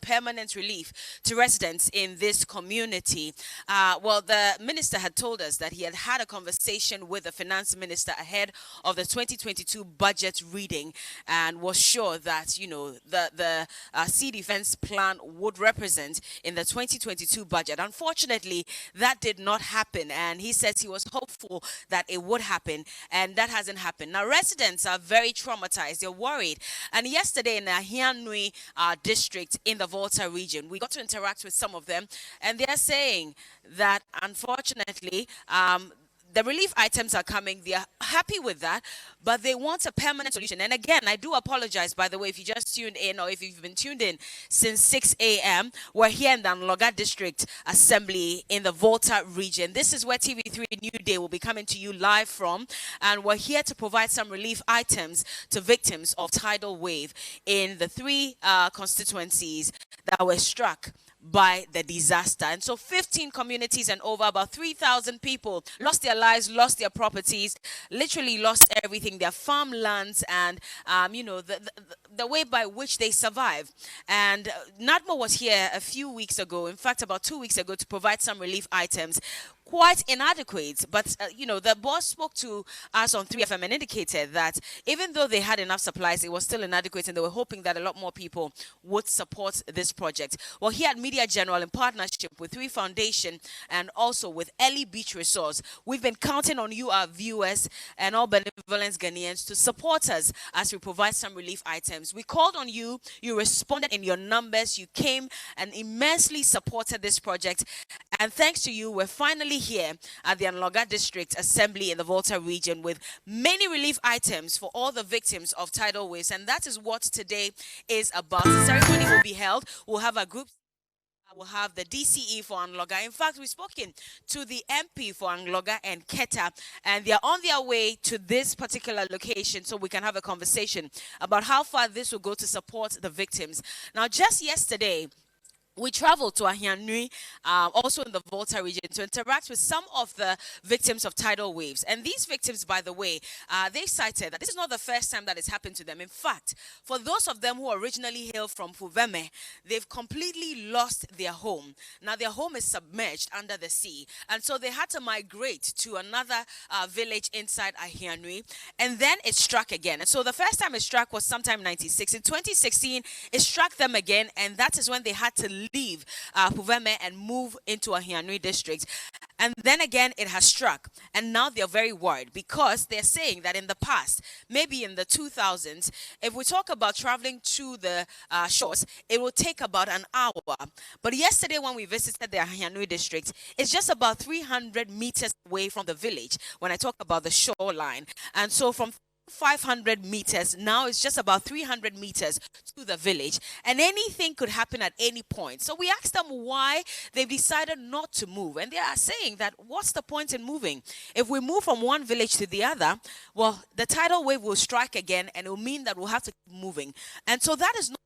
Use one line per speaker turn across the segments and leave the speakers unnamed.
permanent relief to residents in this community. Well, the minister had told us that he had had a conversation with the finance minister ahead of the 2022 budget reading and was sure that, the sea defense plan would represent in the 2022 budget. Unfortunately, that did not happen, and he says he was hopeful that it would happen, and that hasn't happened. Now, residents are very traumatized. They're worried. And yesterday in the Hianui district in the Volta region, we got to interact with some of them, and they're saying that unfortunately, the relief items are coming. They are happy with that, but they want a permanent solution. And again, I do apologize, by the way, if you just tuned in or if you've been tuned in since 6 a.m. We're here in the Angloga District Assembly in the Volta region. This is where TV3Newday will be coming to you live from, and we're here to provide some relief items to victims of tidal wave in the three constituencies that were struck by the disaster. And so 15 communities and over about 3,000 people lost their lives, lost their properties, literally lost everything, their farmlands, and the way by which they survive. And NADMO was here a few weeks ago, in fact about 2 weeks ago, to provide some relief items. Quite inadequate, but the boss spoke to us on 3FM and indicated that even though they had enough supplies, it was still inadequate, and they were hoping that a lot more people would support this project. Well, here at Media General, in partnership with 3 Foundation and also with Early Beach Resource, we've been counting on you, our viewers, and all benevolent Ghanaians to support us as we provide some relief items. We called on you, you responded in your numbers, you came and immensely supported this project, and thanks to you, we're finally here at the Angloga District Assembly in the Volta region with many relief items for all the victims of tidal waves, and that is what today is about. The ceremony will be held. We'll have a group. We'll have the DCE for Angloga. In fact, we've spoken to the MP for Angloga and Keta, and they're on their way to this particular location so we can have a conversation about how far this will go to support the victims. Now, just yesterday, we traveled to Ahianui, also in the Volta region, to interact with some of the victims of tidal waves. And these victims, by the way, they cited that this is not the first time that it's happened to them. In fact, for those of them who originally hail from Fuveme, they've completely lost their home. Now, their home is submerged under the sea. And so they had to migrate to another village inside Ahianui. And then it struck again. And so the first time it struck was sometime 96. In 2016, it struck them again. And that is when they had to leave Fuveme and move into Ahianui district. And then again, it has struck. And now they're very worried because they're saying that in the past, maybe in the 2000s, if we talk about traveling to the shores, it will take about an hour. But yesterday when we visited the Ahianui district, it's just about 300 meters away from the village when I talk about the shoreline. And so from 500 meters, now it's just about 300 meters to the village, and anything could happen at any point. So we asked them why they've decided not to move, and they are saying that what's the point in moving? If we move from one village to the other, well, the tidal wave will strike again, and it will mean that we'll have to keep moving. And so that is not.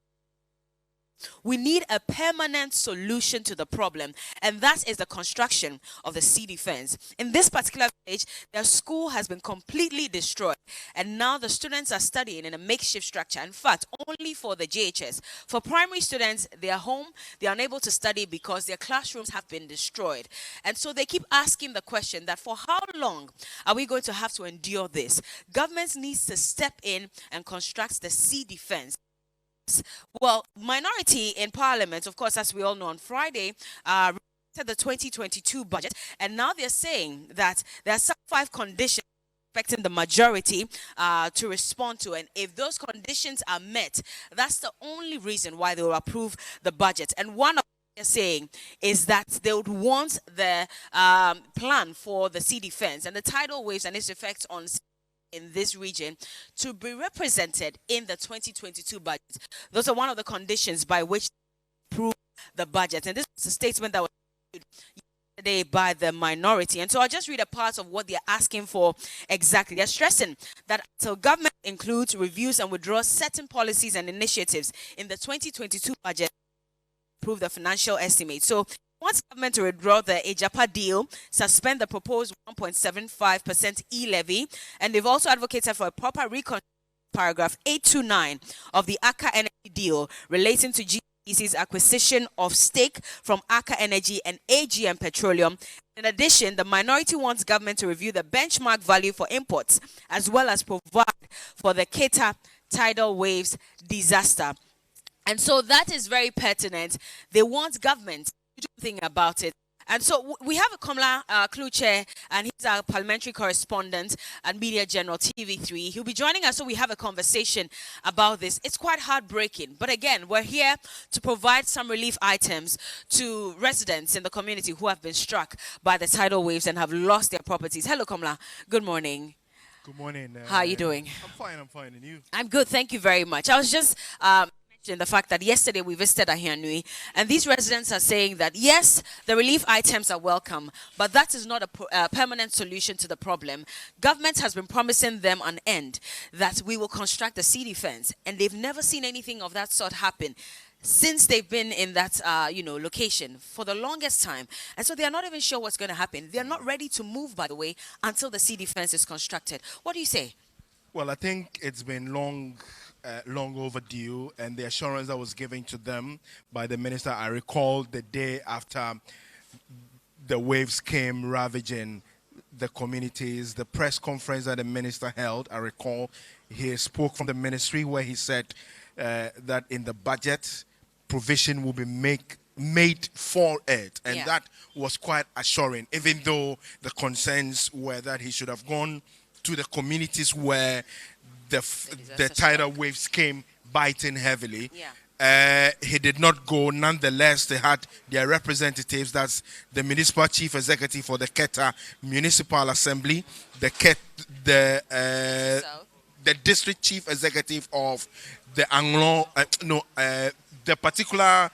We need a permanent solution to the problem, and that is the construction of the sea defense. In this particular village, their school has been completely destroyed, and now the students are studying in a makeshift structure. In fact, only for the JHS. For primary students, they are home, they are unable to study because their classrooms have been destroyed. And so they keep asking the question that for how long are we going to have to endure this? Government needs to step in and construct the sea defense. Well, minority in Parliament, of course, as we all know, on Friday, the 2022 budget, and now they're saying that there are some 5 conditions expecting the majority to respond to, and if those conditions are met, that's the only reason why they will approve the budget. And one of they're saying is that they would want the plan for the sea defense and the tidal waves and its effects on in this region to be represented in the 2022 budget. Those are one of the conditions by which they approve the budget. And this is a statement that was made yesterday by the minority. And so I'll just read a part of what they're asking for exactly. They're stressing that until government includes, reviews, and withdraws certain policies and initiatives in the 2022 budget, approve the financial estimate. So wants government to withdraw the Ejapa deal, suspend the proposed 1.75% e-levy, and they've also advocated for a proper paragraph 829 of the ACA energy deal relating to GE IEC's acquisition of stake from Aker Energy and AGM Petroleum. In addition, the minority wants government to review the benchmark value for imports, as well as provide for the Keta tidal waves disaster. And so that is very pertinent. They want government to do something about it. And so we have a Komla Kluche, and he's our parliamentary correspondent at Media General TV3. He'll be joining us so we have a conversation about this. It's quite heartbreaking. But again, we're here to provide some relief items to residents in the community who have been struck by the tidal waves and have lost their properties. Hello, Komla. Good morning.
Good morning.
How are you doing?
I'm fine. And you?
I'm good. Thank you very much. I was just the fact that yesterday we visited Ahianui, and these residents are saying that yes, the relief items are welcome, but that is not a permanent solution to the problem. Government has been promising them an end, that we will construct a sea defense, and they've never seen anything of that sort happen since they've been in that location for the longest time. And so they are not even sure what's going to happen. They are not ready to move, by the way, until the sea defense is constructed. What do you say?
Well, I think it's been long overdue, and the assurance that was given to them by the minister, I recall the day after the waves came ravaging the communities, the press conference that the minister held, I recall he spoke from the ministry where he said that in the budget, provision will be made for it, and that was quite assuring, even though the concerns were that he should have gone to the communities where the tidal waves came biting heavily. He did not go. Nonetheless, they had their representatives, that's the municipal chief executive for the Keta Municipal Assembly, the district chief executive of the the particular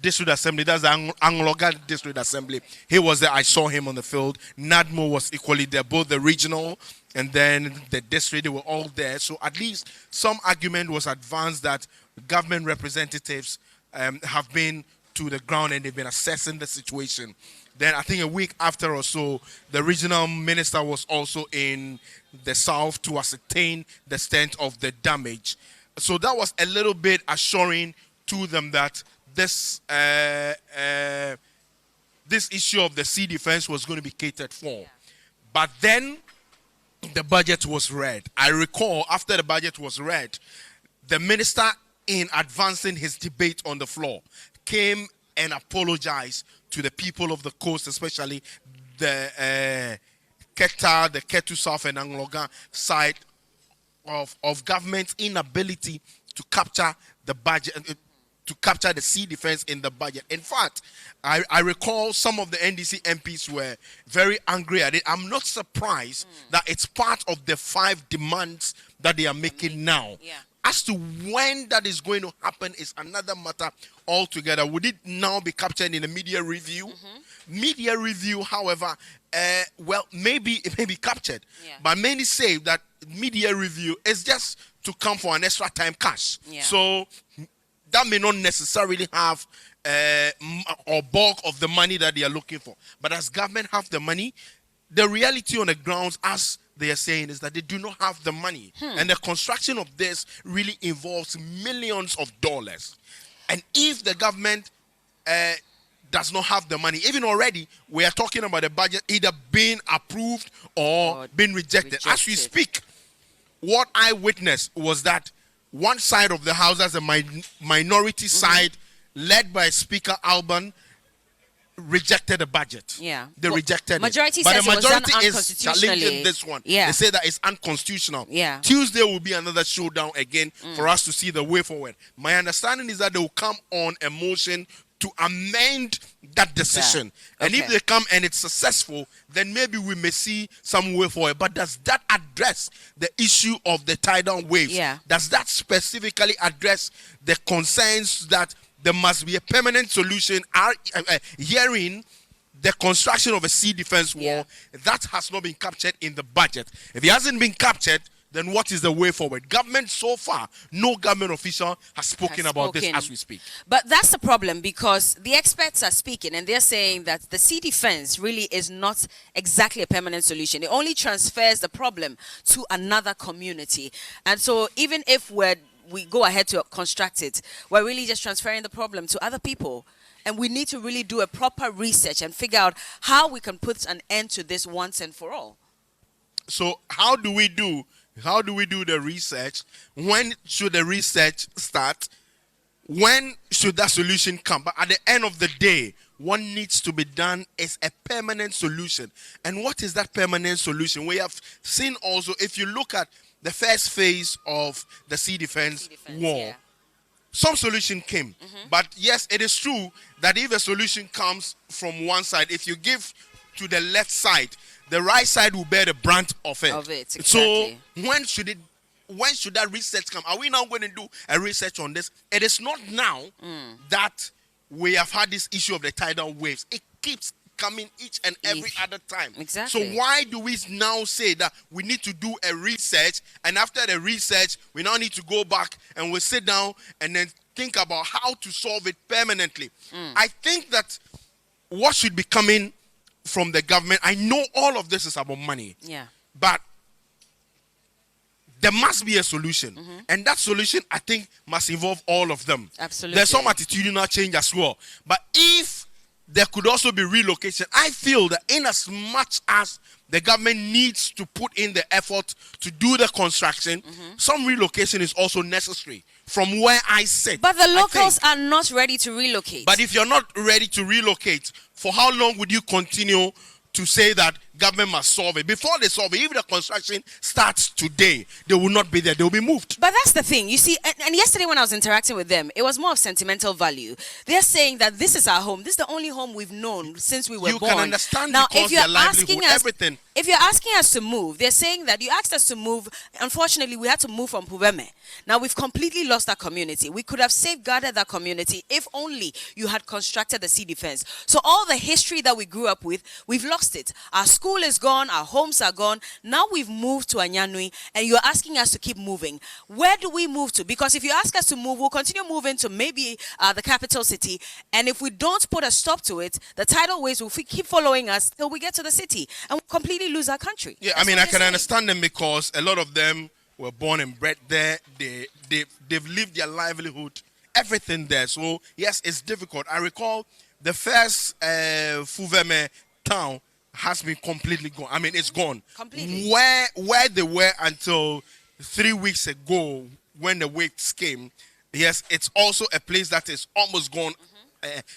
district assembly, that's the Angloga district assembly. He was there. I saw him on the field. Nadmo was equally there, both the regional and then the district, they were all there. So at least some argument was advanced that government representatives have been to the ground and they've been assessing the situation. Then I think a week after or so, the regional minister was also in the south to ascertain the extent of the damage. So that was a little bit assuring to them that this issue of the sea defense was going to be catered for. But then the budget was read. I recall after the budget was read, the minister, in advancing his debate on the floor, came and apologized to the people of the coast, especially the Keta, the Ketu South and Angloga side of government's inability to capture the budget, to capture the sea defense in the budget. In fact, I recall some of the NDC MPs were very angry at it. I'm not surprised that it's part of the 5 demands that they are making now. As to when that is going to happen is another matter altogether. Would it now be captured in a media review? Media review, however, well, maybe it may be captured. But many say that media review is just to come for an extra time cash. So that may not necessarily have or bulk of the money that they are looking for. But as government have the money, the reality on the grounds, as they are saying, is that they do not have the money. And the construction of this really involves millions of dollars. And if the government does not have the money, even already, we are talking about the budget either being approved or being rejected. As we speak, what I witnessed was that one side of the house, as a minority side, led by Speaker Alban, rejected the budget. They rejected
majority
it. But
says
the majority
it was
is challenging this one. They say that it's unconstitutional. Tuesday will be another showdown again for us to see the way forward. My understanding is that they will come on a motion to amend that decision. And if they come and it's successful, then maybe we may see some way forward. But does that address the issue of the tidal waves? Does that specifically address the concerns that there must be a permanent solution? Hearing the construction of a sea defense wall, that has not been captured in the budget. If it hasn't been captured, then what is the way forward? Government, so far, no government official has spoken about this as we speak.
But that's the problem, because the experts are speaking and they're saying that the sea defense really is not exactly a permanent solution. It only transfers the problem to another community. And so even if we're we go ahead to construct it, we're really just transferring the problem to other people. And we need to really do a proper research and figure out how we can put an end to this once and for all.
So how do we do the research? When should the research start? When should that solution come? But at the end of the day, what needs to be done is a permanent solution. And what is that permanent solution? We have seen also, if you look at the first phase of the sea defense war,
yeah.
Some solution came. But yes, it is true that if a solution comes from one side, if you give to the left side, the right side will bear the brunt of it.
Exactly.
So when should that research come? Are we now going to do a research on this? It is not now that we have had this issue of the tidal waves. It keeps coming each and every other time.
Exactly.
So why do we now say that we need to do a research, and after the research we now need to go back and we sit down and then think about how to solve it permanently? I think that what should be coming from the government, I know all of this is about money.
Yeah.
But there must be a solution. And that solution, I think, must involve all of them.
Absolutely.
There's some attitudinal change as well. But if there could also be relocation, I feel that in as much as the government needs to put in the effort to do the construction, some relocation is also necessary from where I sit.
But the locals are not ready to relocate.
But if you're not ready to relocate, for how long would you continue to say that government must solve it? Before they solve it, if the construction starts today, they will not be there. They will be moved.
But that's the thing. You see, and yesterday when I was interacting with them, it was more of sentimental value. They're saying that this is our home. This is the only home we've known since we were born.
You can understand
now,
because
if you're
their livelihood,
asking us,
everything.
If you're asking us to move, they're saying that you asked us to move. Unfortunately, we had to move from Puveme. Now, we've completely lost that community. We could have safeguarded that community if only you had constructed the sea defense. So all the history that we grew up with, we've lost it. Our school is gone. Our homes are gone. Now we've moved to Anyanui, and you're asking us to keep moving. Where do we move to? Because if you ask us to move, we'll continue moving to maybe the capital city. And if we don't put a stop to it, the tidal waves will keep following us till we get to the city, and we'll completely lose our country.
Yeah,
That's
I mean,
what
I
they're
can
saying.
understand them because a lot of them were born and bred there. They've lived their livelihood, everything there. So yes, it's difficult. I recall the first Fuveme town has been completely gone. I mean, it's gone.
Completely.
Where they were until 3 weeks ago when the waves came, yes, it's also a place that is almost gone.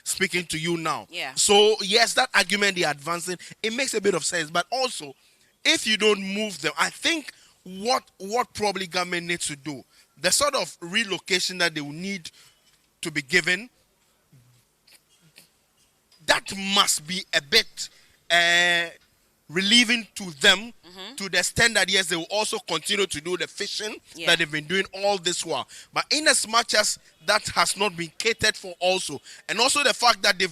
Speaking to you now.
Yeah.
So yes, that argument they're advancing, it makes a bit of sense. But also, if you don't move them, I think what probably government needs to do, the sort of relocation that they will need to be given, that must be a bit relieving to them, to the extent that yes, they will also continue to do the fishing that they've been doing all this while. But in as much as that has not been catered for also, and also the fact that they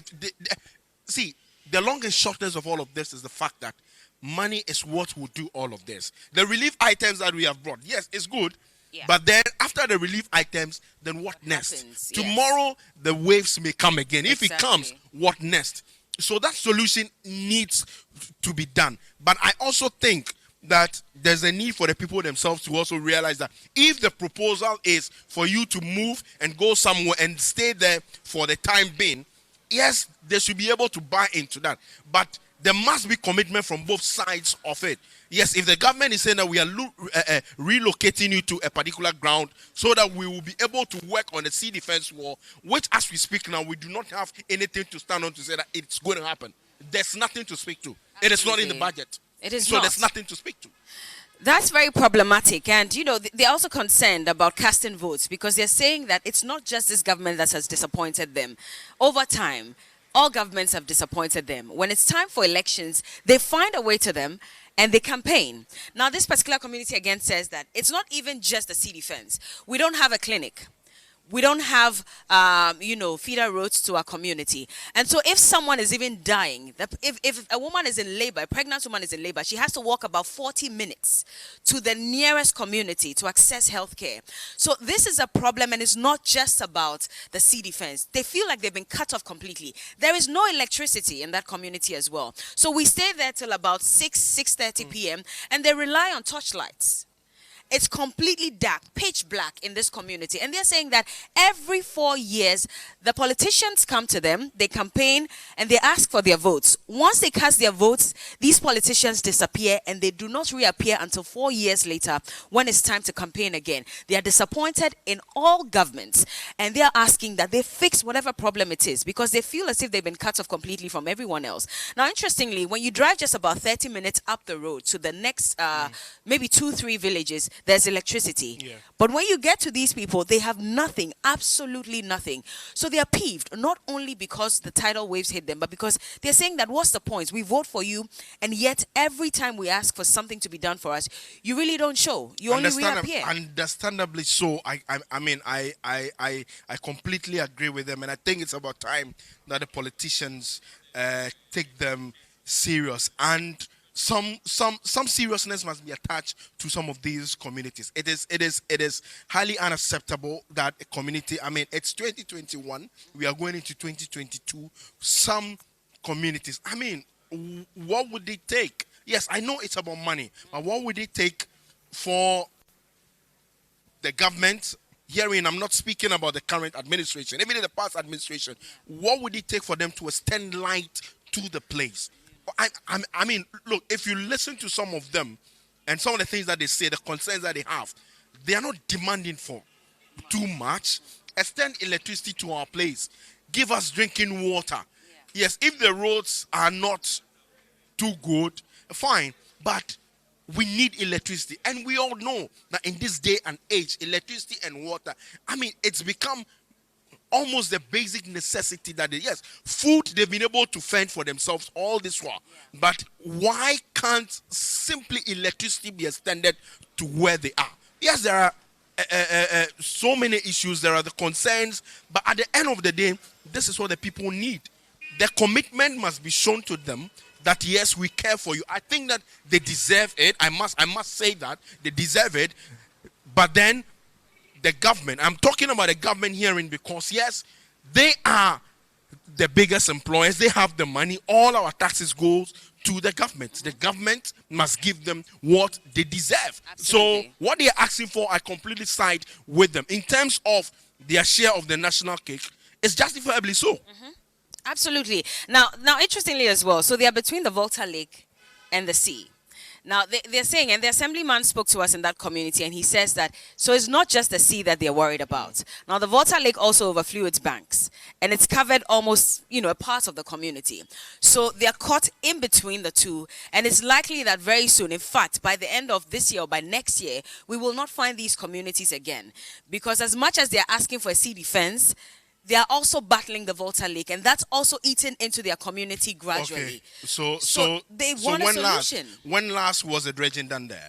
see, the long and shortness of all of this is the fact that money is what will do all of this. The relief items that we have brought, yes, it's good.
Yeah.
But then after the relief items, then what next?
happens? Yes.
Tomorrow the waves may come again. If it
Exactly.
comes, what next? So that solution needs to be done. But I also think that there's a need for the people themselves to also realize that if the proposal is for you to move and go somewhere and stay there for the time being, yes, they should be able to buy into that. But there must be commitment from both sides of it. Yes, if the government is saying that we are relocating you to a particular ground so that we will be able to work on the sea defense wall, which as we speak now, we do not have anything to stand on to say that it's going to happen. There's nothing to speak to. It is not in the budget.
It is
so
not.
there's nothing to speak to.
That's very problematic. And, you know, they're also concerned about casting votes because they're saying that it's not just this government that has disappointed them. Over time, all governments have disappointed them. When it's time for elections, they find a way to them and they campaign. Now, this particular community again says that it's not even just the sea defense. We don't have a clinic. We don't have, feeder roads to our community. And so if someone is even dying, if a woman is in labor, a pregnant woman is in labor, she has to walk about 40 minutes to the nearest community to access health care. So this is a problem, and it's not just about the sea defense. They feel like they've been cut off completely. There is no electricity in that community as well. So we stay there till about 6:30 p.m., and they rely on torchlights. it's completely dark, pitch black in this community. And they're saying that every 4 years, the politicians come to them, they campaign, and they ask for their votes. Once they cast their votes, these politicians disappear and they do not reappear until 4 years later when it's time to campaign again. They are disappointed in all governments, and they are asking that they fix whatever problem it is because they feel as if they've been cut off completely from everyone else. Now, interestingly, when you drive just about 30 minutes up the road to the next maybe 2-3 villages, there's electricity.
Yeah.
But when you get to these people, they have nothing, absolutely nothing. So they are peeved, not only because the tidal waves hit them, but because they're saying that what's the point? We vote for you, and yet every time we ask for something to be done for us, you really don't show. You only reappear.
Understandably so. I completely agree with them, and I think it's about time that the politicians take them serious, and some seriousness must be attached to some of these communities. It is highly unacceptable that a community, it's 2021, we are going into 2022. Some communities, what would it take? Yes, I know it's about money, but what would it take for the government? Herein, I'm not speaking about the current administration, even in the past administration. What would it take for them to extend light to the place? Look, if you listen to some of them and some of the things that they say, the concerns that they have, they are not demanding for too much. Extend electricity to our place. Give us drinking water. Yes, if the roads are not too good, fine, but we need electricity. And we all know that in this day and age, electricity and water, it's become almost the basic necessity that yes, food they've been able to fend for themselves all this while. But why can't simply electricity be extended to where they are? Yes, there are so many issues, there are the concerns, but at the end of the day, this is what the people need. The commitment must be shown to them that yes, we care for you. I think that they deserve it. I must say that they deserve it. But then the government, I'm talking about the government hearing because yes, they are the biggest employers. They have the money. All our taxes goes to the government. The government must give them what they deserve.
Absolutely.
So what they are asking for, I completely side with them. In terms of their share of the national cake, it's justifiably so.
Absolutely. Now, interestingly as well, so they are between the Volta Lake and the sea. Now, they're saying, and the assemblyman spoke to us in that community, and he says that, so it's not just the sea that they're worried about. Now, the Volta Lake also overflew its banks, and it's covered almost, a part of the community. So they're caught in between the two, and it's likely that very soon, in fact, by the end of this year or by next year, we will not find these communities again. Because as much as they're asking for a sea defense, they are also battling the Volta Lake, and that's also eating into their community gradually.
Okay.
So they want a solution.
When last was the dredging done there?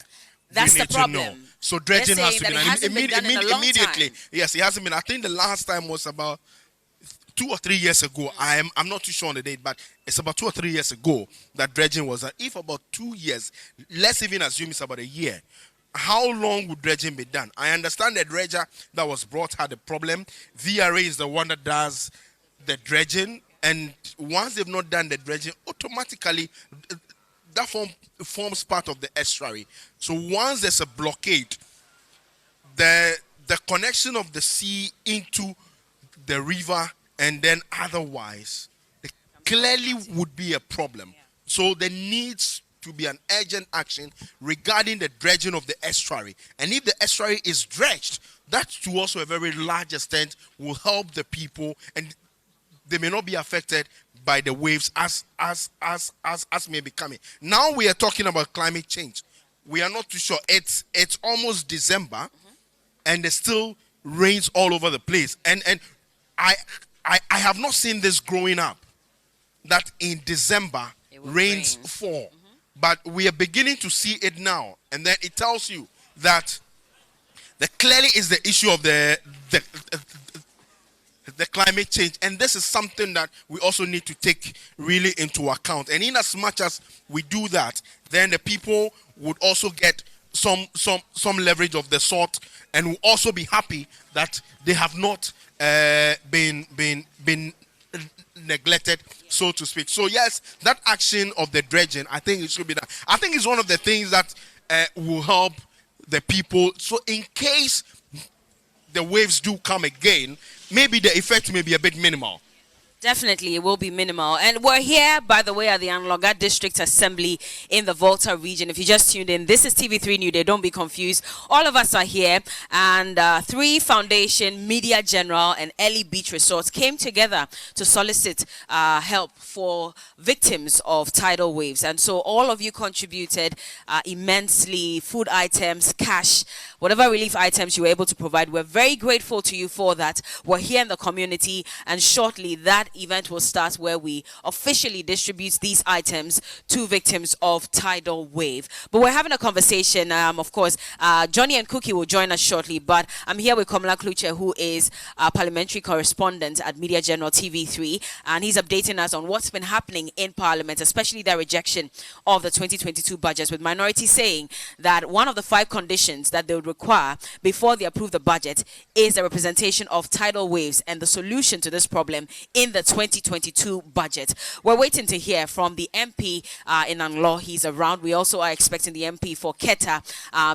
That's the problem.
So dredging has to be done immediately.
Time.
Yes, it hasn't been. I think the last time was about 2 or 3 years ago. I'm not too sure on the date, but it's about 2 or 3 years ago that dredging was done. If about 2 years, let's even assume it's about a year. How long would dredging be done? I understand the dredger that was brought had a problem. VRA is the one that does the dredging, and once they've not done the dredging, automatically that forms part of the estuary. So once there's a blockade, the connection of the sea into the river and then otherwise, it clearly would be a problem. So there needs to be an urgent action regarding the dredging of the estuary. And if the estuary is dredged, that to also a very large extent will help the people, and they may not be affected by the waves as may be coming. Now we are talking about climate change. We are not too sure. It's almost December, and there's still rains all over the place. And I have not seen this growing up, that in December rains fall. But we are beginning to see it now. And then it tells you that clearly is the issue of the climate change. And this is something that we also need to take really into account. And in as much as we do that, then the people would also get some leverage of the sort, and will also be happy that they have not been neglected, so to speak. So yes, that action of the dredging, I think it should be done. I think it's one of the things that will help the people. So in case the waves do come again, maybe the effect may be a bit minimal.
Definitely, it will be minimal. And we're here, by the way, at the Angloga District Assembly in the Volta region. If you just tuned in, this is TV3 Newday. Don't be confused. All of us are here. And 3 Foundation, Media General, and Ellie Beach Resorts came together to solicit help for victims of tidal waves. And so all of you contributed immensely, food items, cash, whatever relief items you were able to provide. We're very grateful to you for that. We're here in the community, and shortly that event will start where we officially distribute these items to victims of tidal wave. But we're having a conversation. Of course, Johnny and Cookie will join us shortly, but I'm here with Komla Kluche, who is a parliamentary correspondent at Media General TV3, and he's updating us on what's been happening in Parliament, especially the rejection of the 2022 budget, with minorities saying that one of the 5 conditions that they would require before they approve the budget is the representation of tidal waves and the solution to this problem in the 2022 budget. We're waiting to hear from the MP in Anglo. He's around. We also are expecting the MP for Keta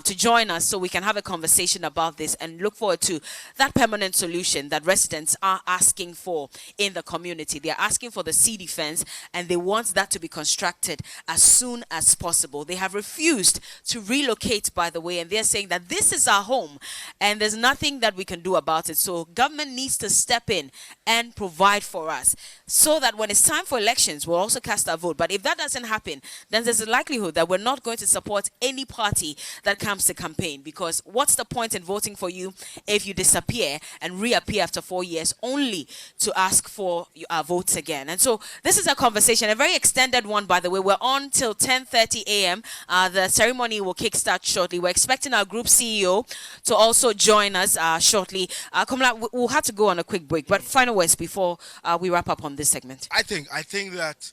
to join us so we can have a conversation about this and look forward to that permanent solution that residents are asking for in the community. They're asking for the sea defense, and they want that to be constructed as soon as possible. They have refused to relocate, by the way, and they're saying that this is our home and there's nothing that we can do about it. So government needs to step in and provide for us so that when it's time for elections, we'll also cast our vote. But if that doesn't happen, then there's a likelihood that we're not going to support any party that comes to campaign, because what's the point in voting for you if you disappear and reappear after 4 years only to ask for our votes again? And so this is a conversation, a very extended one, by the way. We're on till 10:30 a.m. The ceremony will kickstart shortly. We're expecting our group CEO to also join us shortly. Komla, we'll have to go on a quick break, but final words before we wrap up on this segment.
I think that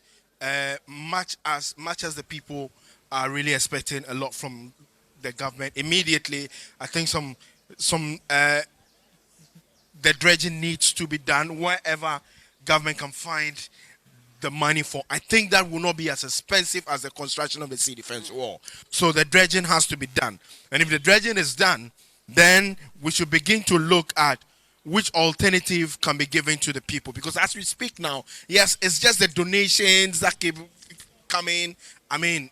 much as the people are really expecting a lot from the government immediately, I think some the dredging needs to be done wherever government can find the money for. I think that will not be as expensive as the construction of the sea defense wall. So the dredging has to be done. And if the dredging is done, then we should begin to look at which alternative can be given to the people. Because as we speak now, yes, it's just the donations that keep coming. I mean,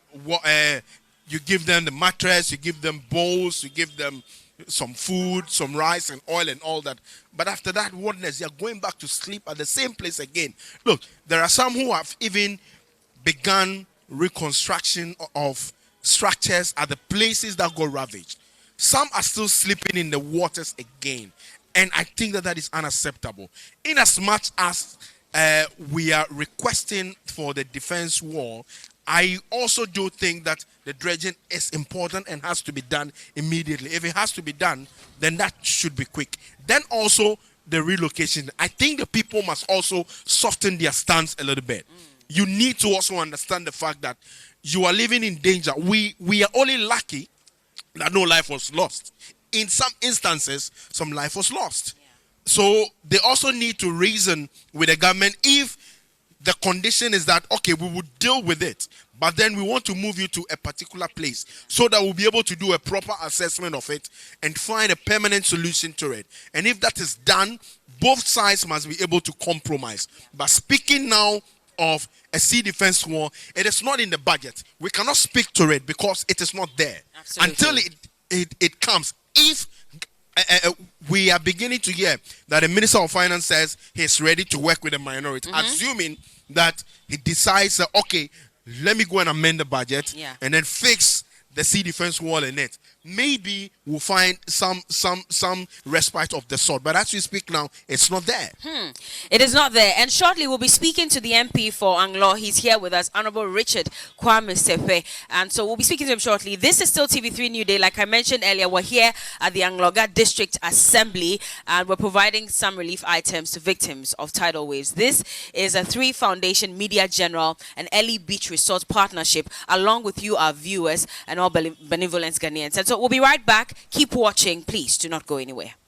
you give them the mattress, you give them bowls, you give them some food, some rice and oil and all that. But after that, what next? You're going back to sleep at the same place again. Look, there are some who have even begun reconstruction of structures at the places that got ravaged. Some are still sleeping in the waters again. And I think that is unacceptable. In as much as we are requesting for the defense wall, I also do think that the dredging is important and has to be done immediately. If it has to be done, then that should be quick. Then also the relocation. I think the people must also soften their stance a little bit. You need to also understand the fact that you are living in danger. We are only lucky that no life was lost. In some instances, some life was lost. Yeah. So they also need to reason with the government if the condition is that, okay, we will deal with it, but then we want to move you to a particular place so that we'll be able to do a proper assessment of it and find a permanent solution to it. And if that is done, both sides must be able to compromise. But speaking now of a sea defense wall, it is not in the budget. We cannot speak to it because it is not there. Absolutely. Until it comes. If we are beginning to hear that the Minister of Finance says he's ready to work with the minority, assuming that he decides that, okay, let me go and amend the budget and then fix the sea defense wall in it. Maybe we'll find some respite of the sort. But as we speak now, it's not there.
It is not there. And shortly, we'll be speaking to the MP for Anglo. He's here with us, Honorable Richard Kwame Sepe. And so we'll be speaking to him shortly. This is still TV3 Newday. Like I mentioned earlier, we're here at the Angloga District Assembly, and we're providing some relief items to victims of tidal waves. This is a 3 Foundation, Media General, and Ellie Beach Resort partnership, along with you, our viewers, and all benevolent Ghanaians. And so we'll be right back. Keep watching. Please do not go anywhere.